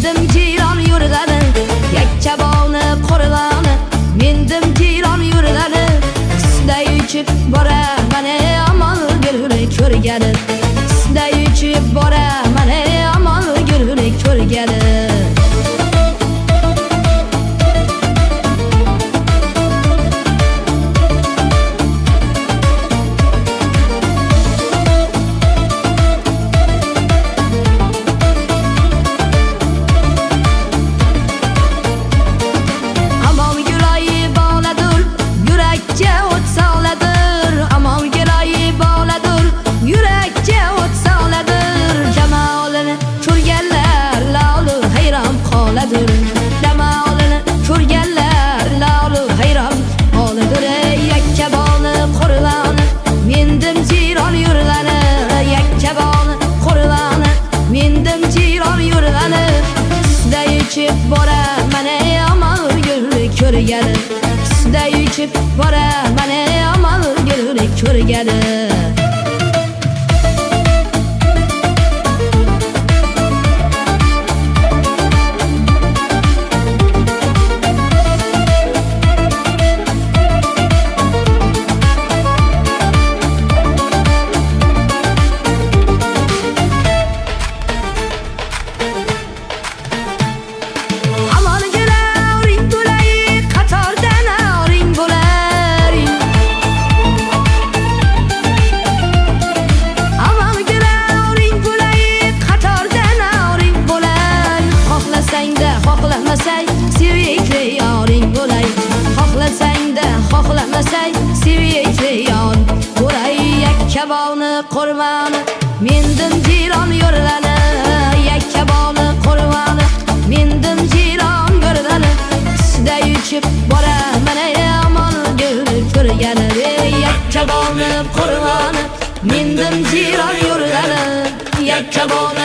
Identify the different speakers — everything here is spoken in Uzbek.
Speaker 1: mendim jiron yurgani, yakkaboni qo'rg'oni, mendim jiron yurgani, sizda uchib boraman amal gulni ko'rgani, sizda uchib boraman amal gulni ko'rgani. Damolini ko'rganlar lolu hayron oladir. Yakkaboni qo'rg'oni, mendim jiron yurgani, yakkaboni qo'rg'oni, mendim jiron yurgani, sizda uchib boraman amal gulni ko'rgani, sizda uchib boraman amal gulni ko'rgani. Xohlamasang sevikli yoring bo'lay, xohlasang-da xohlamasang sevikli yor bo'lay. Yakkaboni qo'rg'oni, mendim jiron yurgani, yakkaboni qo'rg'oni, mendim jiron yurgani, sizda uchib boraman amal gulni ko'rgani. Yakkaboni qo'rg'oni, mendim jiron yurgani, yakkaboni